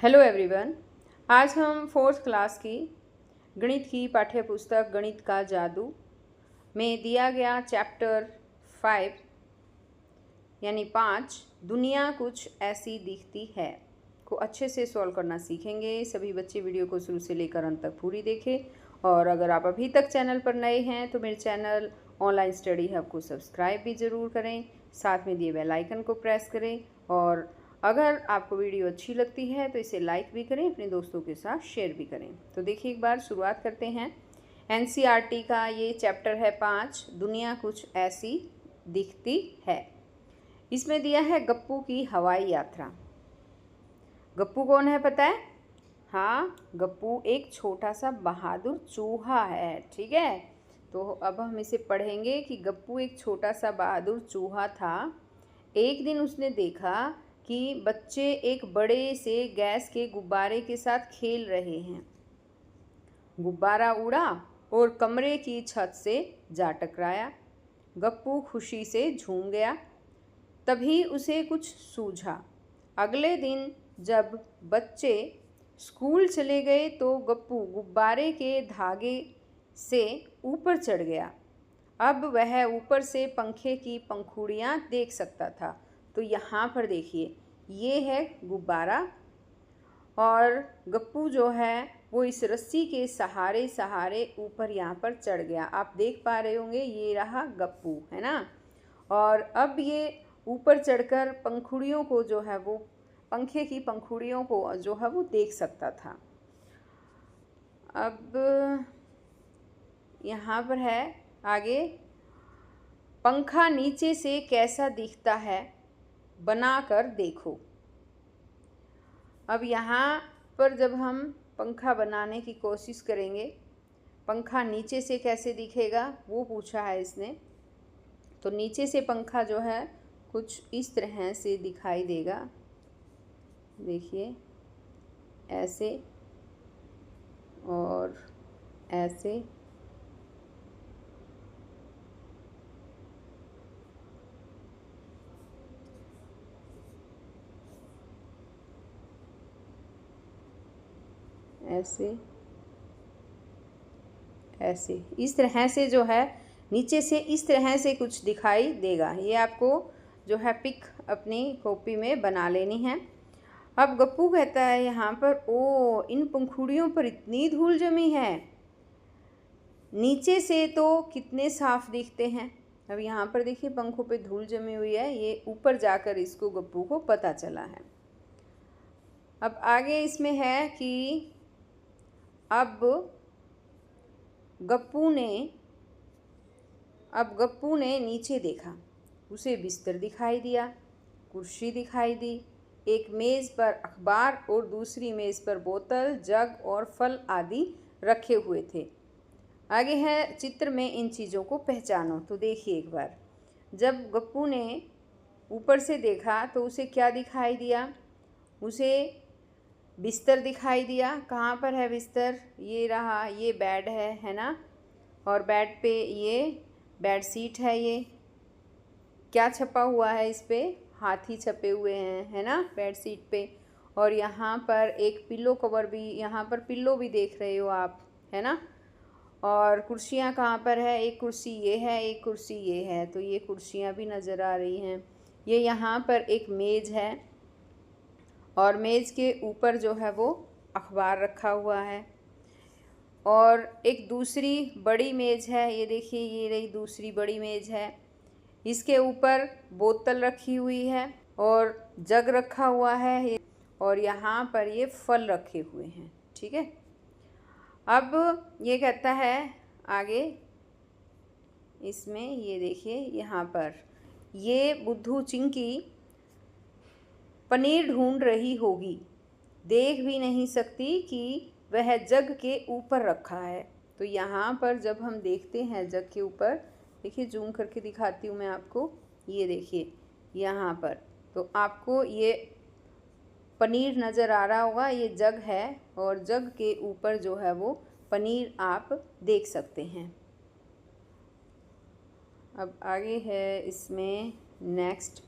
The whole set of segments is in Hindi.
Hello everyone. आज हम फोर्थ क्लास की गणित की पाठ्य पुस्तक गणित का जादू में दिया गया चैप्टर 5 यानी 5 दुनिया कुछ ऐसी दिखती है को अच्छे से सॉल्व करना सीखेंगे। सभी बच्चे वीडियो को शुरू से लेकर अंत तक पूरी देखें और अगर आप अभी तक चैनल पर नए हैं तो मेरे चैनल ऑनलाइन स्टडी हब को सब्सक्राइब भी ज़रूर करें, साथ में दिए बेल आइकन को प्रेस करें और अगर आपको वीडियो अच्छी लगती है तो इसे लाइक भी करें, अपने दोस्तों के साथ शेयर भी करें। तो देखिए एक बार शुरुआत करते हैं। एनसीईआरटी का ये चैप्टर है 5 दुनिया कुछ ऐसी दिखती है। इसमें दिया है गप्पू की हवाई यात्रा। गप्पू कौन है पता है? हाँ, गप्पू एक छोटा सा बहादुर चूहा है। ठीक है, तो अब हम इसे पढ़ेंगे कि गप्पू एक छोटा सा बहादुर चूहा था। एक दिन उसने देखा कि बच्चे एक बड़े से गैस के गुब्बारे के साथ खेल रहे हैं। गुब्बारा उड़ा और कमरे की छत से जा टकराया। गप्पू खुशी से झूम गया। तभी उसे कुछ सूझा। अगले दिन जब बच्चे स्कूल चले गए तो गप्पू गुब्बारे के धागे से ऊपर चढ़ गया। अब वह ऊपर से पंखे की पंखुड़ियाँ देख सकता था। तो यहाँ पर देखिए, ये है गुब्बारा और गप्पू जो है वो इस रस्सी के सहारे सहारे ऊपर यहाँ पर चढ़ गया। आप देख पा रहे होंगे, ये रहा गप्पू, है ना। और अब ये ऊपर चढ़कर पंखुड़ियों को जो है वो पंखे की पंखुड़ियों को जो है वो देख सकता था। अब यहाँ पर है आगे, पंखा नीचे से कैसा दिखता है बनाकर देखो। अब यहाँ पर जब हम पंखा बनाने की कोशिश करेंगे, पंखा नीचे से कैसे दिखेगा वो पूछा है इसने। तो नीचे से पंखा जो है कुछ इस तरह से दिखाई देगा। देखिए, ऐसे और ऐसे। ऐसे ऐसे इस तरह से जो है नीचे से इस तरह से कुछ दिखाई देगा। ये आपको जो है पिक अपनी कॉपी में बना लेनी है। अब गप्पू कहता है यहाँ पर, ओ इन पंखुड़ियों पर इतनी धूल जमी है, नीचे से तो कितने साफ दिखते हैं। अब यहाँ पर देखिए पंखों पे धूल जमी हुई है, ये ऊपर जाकर इसको गप्पू को पता चला है। अब आगे इसमें है कि अब गप्पू ने नीचे देखा, उसे बिस्तर दिखाई दिया, कुर्सी दिखाई दी, एक मेज़ पर अखबार और दूसरी मेज़ पर बोतल, जग और फल आदि रखे हुए थे। आगे है चित्र में इन चीज़ों को पहचानो। तो देखिए एक बार, जब गप्पू ने ऊपर से देखा तो उसे क्या दिखाई दिया? उसे बिस्तर दिखाई दिया। कहाँ पर है बिस्तर? ये रहा, ये बेड है ना। और बेड पे ये बेड शीट है। ये क्या छपा हुआ है इस पे? हाथी छपे हुए हैं, है ना, बेड शीट पे। और यहाँ पर एक पिल्लो कवर भी, यहाँ पर पिल्लो भी देख रहे हो आप, है ना। और कुर्सियाँ कहाँ पर है? एक कुर्सी ये है, एक कुर्सी ये है, तो ये कुर्सियाँ भी नज़र आ रही हैं। ये यहाँ पर एक मेज़ है और मेज़ के ऊपर जो है वो अखबार रखा हुआ है। और एक दूसरी बड़ी मेज़ है, ये देखिए, ये रही दूसरी बड़ी मेज़ है। इसके ऊपर बोतल रखी हुई है और जग रखा हुआ है और यहाँ पर ये फल रखे हुए हैं। ठीक है, अब ये कहता है आगे इसमें, ये देखिए यहाँ पर, ये बुद्धू चिंकी पनीर ढूंढ रही होगी, देख भी नहीं सकती कि वह जग के ऊपर रखा है। तो यहाँ पर जब हम देखते हैं जग के ऊपर, देखिए जूम करके दिखाती हूँ मैं आपको, ये देखिए यहाँ पर, तो आपको ये पनीर नज़र आ रहा होगा, ये जग है और जग के ऊपर जो है वो पनीर आप देख सकते हैं। अब आगे है इसमें नेक्स्ट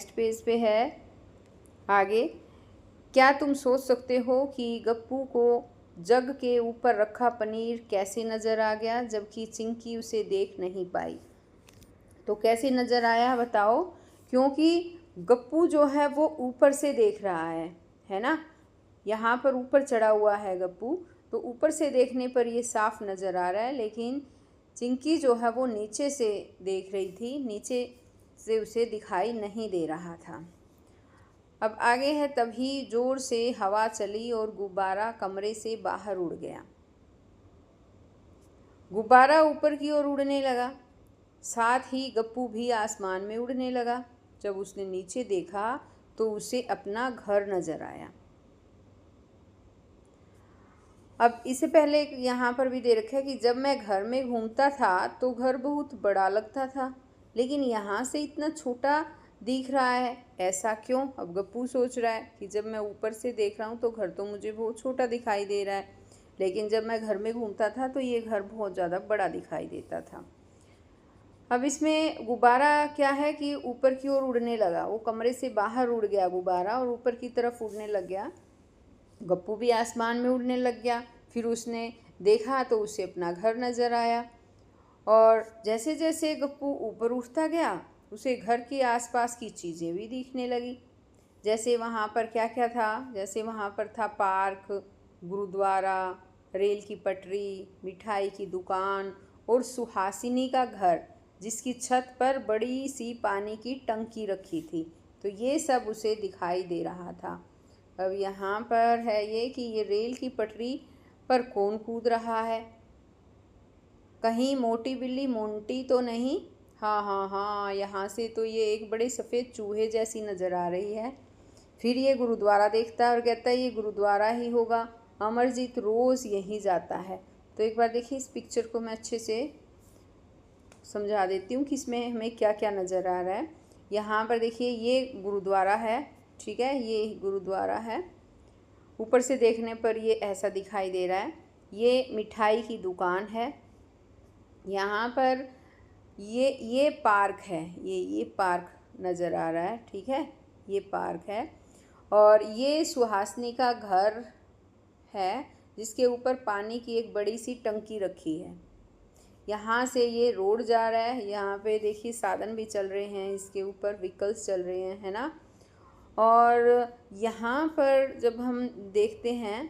पेज पे है आगे, क्या तुम सोच सकते हो कि गप्पू को जग के ऊपर रखा पनीर कैसे नज़र आ गया जबकि चिंकी उसे देख नहीं पाई? तो कैसे नज़र आया बताओ? क्योंकि गप्पू जो है वो ऊपर से देख रहा है ना। यहाँ पर ऊपर चढ़ा हुआ है गप्पू, तो ऊपर से देखने पर ये साफ नज़र आ रहा है, लेकिन चिंकी जो है वो नीचे से देख रही थी, नीचे से उसे दिखाई नहीं दे रहा था। अब आगे है, तभी जोर से हवा चली और गुब्बारा कमरे से बाहर उड़ गया। गुब्बारा ऊपर की ओर उड़ने लगा, साथ ही गप्पू भी आसमान में उड़ने लगा। जब उसने नीचे देखा तो उसे अपना घर नजर आया। अब इससे पहले यहाँ पर भी दे रखा है कि जब मैं घर में घूमता था तो घर बहुत बड़ा लगता था, लेकिन यहाँ से इतना छोटा दिख रहा है, ऐसा क्यों? अब गप्पू सोच रहा है कि जब मैं ऊपर से देख रहा हूँ तो घर तो मुझे बहुत छोटा दिखाई दे रहा है, लेकिन जब मैं घर में घूमता था तो ये घर बहुत ज़्यादा बड़ा दिखाई देता था। अब इसमें गुब्बारा क्या है कि ऊपर की ओर उड़ने लगा, वो कमरे से बाहर उड़ गया गुब्बारा और ऊपर की तरफ उड़ने लग गया। गप्पू भी आसमान में उड़ने लग गया। फिर उसने देखा तो उसे अपना घर नज़र आया, और जैसे जैसे गप्पू ऊपर उठता गया उसे घर के आसपास की चीज़ें भी दिखने लगी। जैसे वहाँ पर क्या क्या था, जैसे वहाँ पर था पार्क, गुरुद्वारा, रेल की पटरी, मिठाई की दुकान और सुहासिनी का घर, जिसकी छत पर बड़ी सी पानी की टंकी रखी थी। तो ये सब उसे दिखाई दे रहा था। अब यहाँ पर है ये कि ये रेल की पटरी पर कौन कूद रहा है? कहीं मोटी बिल्ली मोंटी तो नहीं? हाँ हाँ हाँ, यहाँ से तो ये एक बड़े सफ़ेद चूहे जैसी नज़र आ रही है। फिर ये गुरुद्वारा देखता है और कहता है ये गुरुद्वारा ही होगा, अमरजीत रोज़ यहीं जाता है। तो एक बार देखिए इस पिक्चर को मैं अच्छे से समझा देती हूँ कि इसमें हमें क्या क्या नज़र आ रहा है। यहाँ पर देखिए ये गुरुद्वारा है, ठीक है, ये गुरुद्वारा है। ऊपर से देखने पर ये ऐसा दिखाई दे रहा है। ये मिठाई की दुकान है। यहाँ पर ये पार्क है, ये पार्क नज़र आ रहा है, ठीक है, ये पार्क है। और ये सुहासिनी का घर है जिसके ऊपर पानी की एक बड़ी सी टंकी रखी है। यहाँ से ये रोड जा रहा है, यहाँ पे देखिए साधन भी चल रहे हैं, इसके ऊपर व्हीकल्स चल रहे हैं, है ना। और यहाँ पर जब हम देखते हैं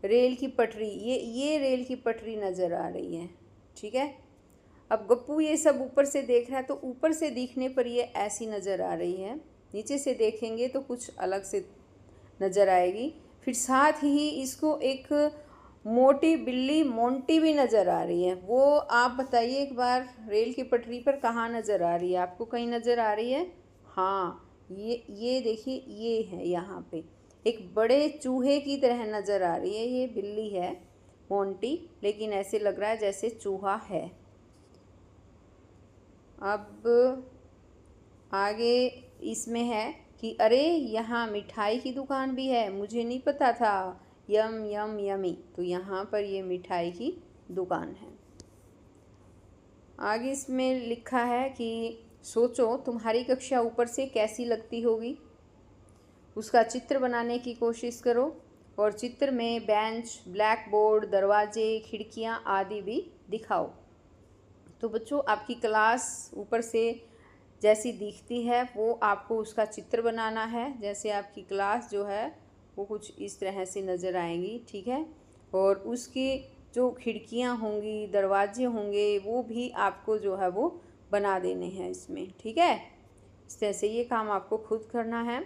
रेल की पटरी, ये रेल की पटरी नज़र आ रही है, ठीक है। अब गप्पू ये सब ऊपर से देख रहा है, तो ऊपर से दिखने पर ये ऐसी नज़र आ रही है, नीचे से देखेंगे तो कुछ अलग से नज़र आएगी। फिर साथ ही इसको एक मोटी बिल्ली मोंटी भी नज़र आ रही है। वो आप बताइए एक बार, रेल की पटरी पर कहाँ नज़र आ रही है? आपको कहीं नज़र आ रही है? हाँ, ये देखिए, ये है यहाँ पे एक बड़े चूहे की तरह नज़र आ रही है। ये बिल्ली है मोंटी, लेकिन ऐसे लग रहा है जैसे चूहा है। अब आगे इसमें है कि अरे यहाँ मिठाई की दुकान भी है, मुझे नहीं पता था, यम यम यमी। तो यहाँ पर ये मिठाई की दुकान है। आगे इसमें लिखा है कि सोचो तुम्हारी कक्षा ऊपर से कैसी लगती होगी, उसका चित्र बनाने की कोशिश करो, और चित्र में बेंच, ब्लैक बोर्ड, दरवाजे, खिड़कियाँ आदि भी दिखाओ। तो बच्चों, आपकी क्लास ऊपर से जैसी दिखती है वो आपको उसका चित्र बनाना है। जैसे आपकी क्लास जो है वो कुछ इस तरह से नज़र आएंगी, ठीक है। और उसकी जो खिड़कियां होंगी, दरवाजे होंगे, वो भी आपको जो है वो बना देने हैं इसमें, ठीक है। इस तरह से ये काम आपको खुद करना है।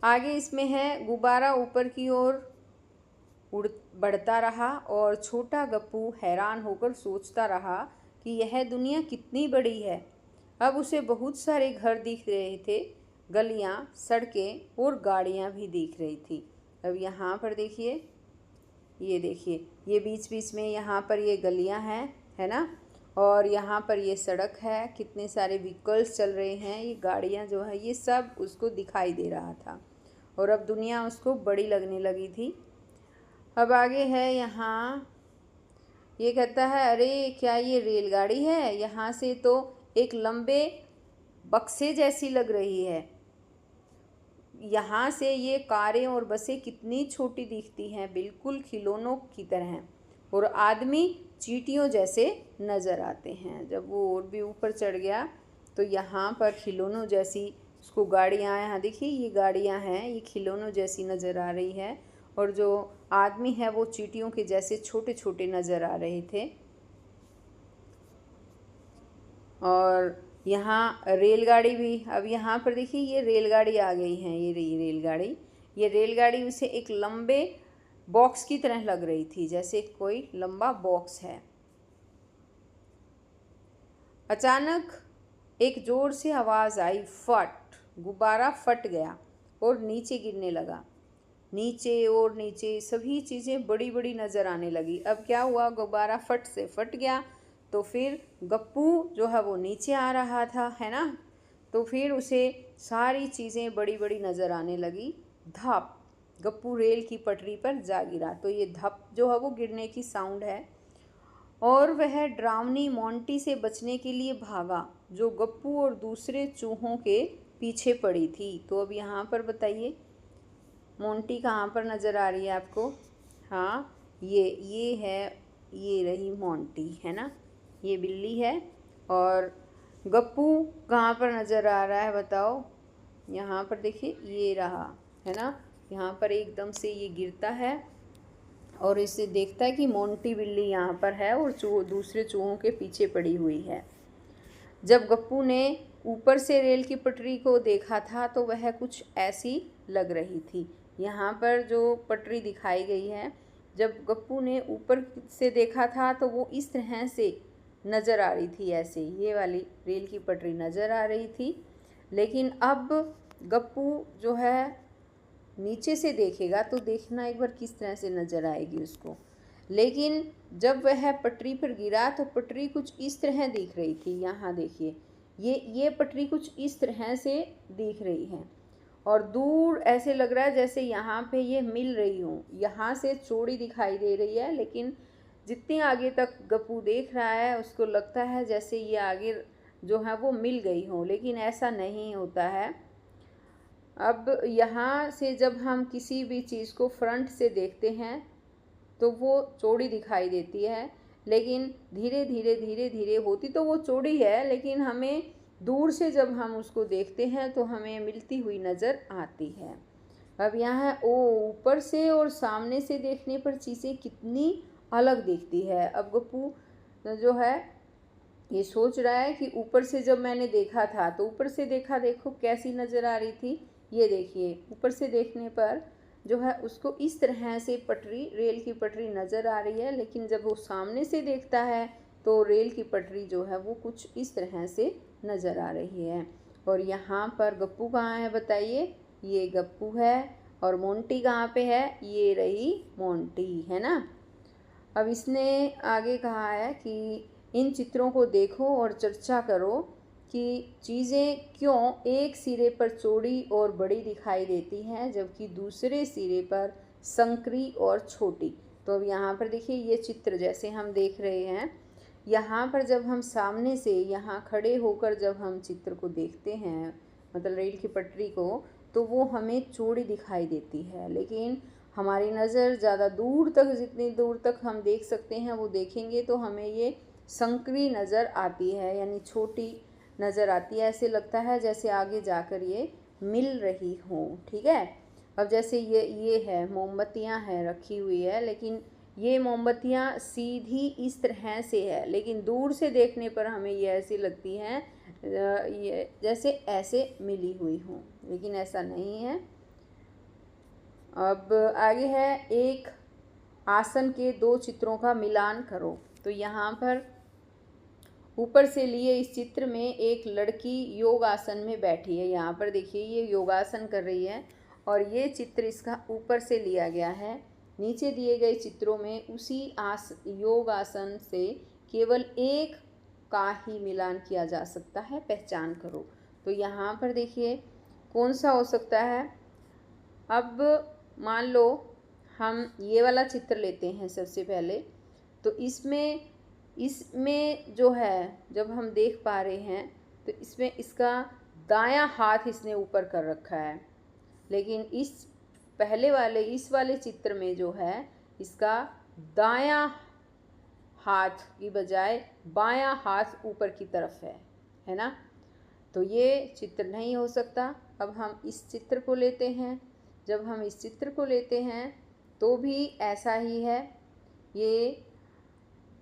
आगे इसमें है गुब्बारा ऊपर की ओर उड़ बढ़ता रहा और छोटा गप्पू हैरान होकर सोचता रहा कि यह दुनिया कितनी बड़ी है। अब उसे बहुत सारे घर दिख रहे थे, गलियां, सड़कें और गाड़ियां भी दिख रही थी। अब यहाँ पर देखिए, ये देखिए, ये बीच बीच में यहाँ पर ये गलियां हैं, है ना, और यहाँ पर ये सड़क है, कितने सारे व्हीकल्स चल रहे हैं, ये गाड़ियाँ जो है ये सब उसको दिखाई दे रहा था, और अब दुनिया उसको बड़ी लगने लगी थी। अब आगे है यहाँ, ये कहता है अरे क्या ये रेलगाड़ी है? यहाँ से तो एक लंबे बक्से जैसी लग रही है। यहाँ से ये कारें और बसें कितनी छोटी दिखती हैं, बिल्कुल खिलौनों की तरह, और आदमी चींटियों जैसे नज़र आते हैं। जब वो और भी ऊपर चढ़ गया तो यहाँ पर खिलौनों जैसी उसको गाड़ियाँ, यहाँ देखिए ये गाड़ियाँ हैं, ये खिलौनों जैसी नज़र आ रही है, और जो आदमी है वो चींटियों के जैसे छोटे छोटे नज़र आ रहे थे। और यहाँ रेलगाड़ी भी, अब यहाँ पर देखिए ये रेलगाड़ी आ गई है, ये रही रेलगाड़ी। ये रेलगाड़ी उसे एक लंबे बॉक्स की तरह लग रही थी, जैसे कोई लंबा बॉक्स है। अचानक एक जोर से आवाज़ आई, फट। गुब्बारा फट गया और नीचे गिरने लगा। नीचे और नीचे सभी चीज़ें बड़ी बड़ी नज़र आने लगी। अब क्या हुआ, गुब्बारा फट से फट गया तो फिर गप्पू जो है वो नीचे आ रहा था, है ना, तो फिर उसे सारी चीज़ें बड़ी बड़ी नज़र आने लगी। धप, गप्पू रेल की पटरी पर जा गिरा। तो ये धप जो है वो गिरने की साउंड है। और वह डरावनी मोंटी से बचने के लिए भागा, जो गप्पू और दूसरे चूहों के पीछे पड़ी थी। तो अब यहाँ पर बताइए मोंटी कहाँ पर नज़र आ रही है आपको? हाँ, ये है, ये रही मोंटी, है ना, ये बिल्ली है। और गप्पू कहाँ पर नज़र आ रहा है बताओ? यहाँ पर देखिए ये रहा, है ना, यहाँ पर एकदम से ये गिरता है और इसे देखता है कि मोंटी बिल्ली यहाँ पर है और दूसरे चूहों के पीछे पड़ी हुई है। जब गप्पू ने ऊपर से रेल की पटरी को देखा था तो वह कुछ ऐसी लग रही थी। यहाँ पर जो पटरी दिखाई गई है, जब गप्पू ने ऊपर से देखा था तो वो इस तरह से नज़र आ रही थी, ऐसे ये वाली रेल की पटरी नज़र आ रही थी। लेकिन अब गप्पू जो है नीचे से देखेगा तो देखना एक बार किस तरह से नज़र आएगी उसको। लेकिन जब वह पटरी पर गिरा तो पटरी कुछ इस तरह दिख रही थी। यहाँ देखिए ये पटरी कुछ इस तरह से दिख रही है और दूर ऐसे लग रहा है जैसे यहाँ पे ये मिल रही हो। यहाँ से चौड़ी दिखाई दे रही है, लेकिन जितनी आगे तक गप्पू देख रहा है उसको लगता है जैसे ये आगे जो है वो मिल गई हो, लेकिन ऐसा नहीं होता है। अब यहाँ से जब हम किसी भी चीज़ को फ्रंट से देखते हैं तो वो चौड़ी दिखाई देती है, लेकिन धीरे धीरे धीरे धीरे होती तो वो चौड़ी है, लेकिन हमें दूर से जब हम उसको देखते हैं तो हमें मिलती हुई नज़र आती है। अब यहाँ ऊपर से और सामने से देखने पर चीज़ें कितनी अलग दिखती है। अब गप्पू जो है ये सोच रहा है कि ऊपर से जब मैंने देखा था तो ऊपर से देखा, देखो कैसी नज़र आ रही थी। ये देखिए ऊपर से देखने पर जो है उसको इस तरह से पटरी, रेल की पटरी नज़र आ रही है, लेकिन जब वो सामने से देखता है तो रेल की पटरी जो है वो कुछ इस तरह से नज़र आ रही है। और यहाँ पर गप्पू कहाँ है बताइए? ये गप्पू है। और मोंटी कहाँ पे है? ये रही मोंटी, है ना। अब इसने आगे कहा है कि इन चित्रों को देखो और चर्चा करो कि चीज़ें क्यों एक सिरे पर चौड़ी और बड़ी दिखाई देती हैं जबकि दूसरे सिरे पर संकरी और छोटी। तो अब यहाँ पर देखिए ये चित्र जैसे हम देख रहे हैं, यहाँ पर जब हम सामने से यहाँ खड़े होकर जब हम चित्र को देखते हैं, मतलब रेल की पटरी को, तो वो हमें चौड़ी दिखाई देती है, लेकिन हमारी नज़र ज़्यादा दूर तक, जितनी दूर तक हम देख सकते हैं वो देखेंगे तो हमें ये संकरी नज़र आती है, यानी छोटी नज़र आती है। ऐसे लगता है जैसे आगे जाकर ये मिल रही हो। ठीक है, अब जैसे ये है मोमबत्तियाँ हैं रखी हुई है, लेकिन ये मोमबत्तियाँ सीधी इस तरह से है, लेकिन दूर से देखने पर हमें ये ऐसी लगती हैं ये जैसे ऐसे मिली हुई हों, लेकिन ऐसा नहीं है। अब आगे है, एक आसन के दो चित्रों का मिलान करो। तो यहाँ पर ऊपर से लिए इस चित्र में एक लड़की योग आसन में बैठी है। यहाँ पर देखिए ये योगासन कर रही है और ये चित्र इसका ऊपर से लिया गया है। नीचे दिए गए चित्रों में उसी योग आसन से केवल एक का ही मिलान किया जा सकता है, पहचान करो। तो यहाँ पर देखिए कौन सा हो सकता है। अब मान लो हम ये वाला चित्र लेते हैं सबसे पहले, तो इसमें जो है जब हम देख पा रहे हैं तो इसमें इसका दायां हाथ इसने ऊपर कर रखा है, लेकिन इस वाले चित्र में जो है इसका दायां हाथ की बजाय बायां हाथ ऊपर की तरफ है ना। तो ये चित्र नहीं हो सकता। अब हम इस चित्र को लेते हैं। जब हम इस चित्र को लेते हैं तो भी ऐसा ही है, ये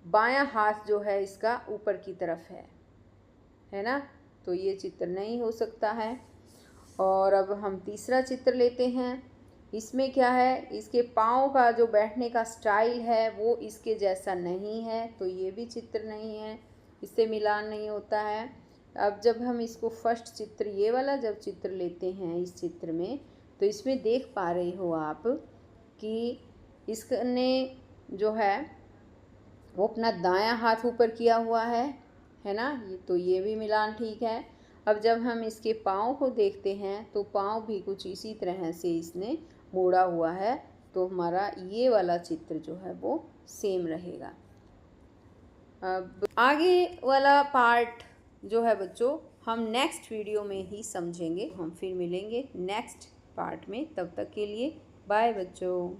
बायां हाथ जो है इसका ऊपर की तरफ है ना। तो ये चित्र नहीं हो सकता है। और अब हम तीसरा चित्र लेते हैं। इसमें क्या है, इसके पाँव का जो बैठने का स्टाइल है वो इसके जैसा नहीं है, तो ये भी चित्र नहीं है, इससे मिलान नहीं होता है। अब जब हम इसको फर्स्ट चित्र, ये वाला जब चित्र लेते हैं इस चित्र में, तो इसमें देख पा रही हो आप कि इसने जो है वो अपना दायां हाथ ऊपर किया हुआ है ना। तो ये भी मिलान ठीक है। अब जब हम इसके पाँव को देखते हैं तो पाँव भी कुछ इसी तरह से इसने मोड़ा हुआ है, तो हमारा ये वाला चित्र जो है वो सेम रहेगा। अब आगे वाला पार्ट जो है बच्चों हम नेक्स्ट वीडियो में ही समझेंगे। हम फिर मिलेंगे नेक्स्ट पार्ट में। तब तक के लिए बाय बच्चों।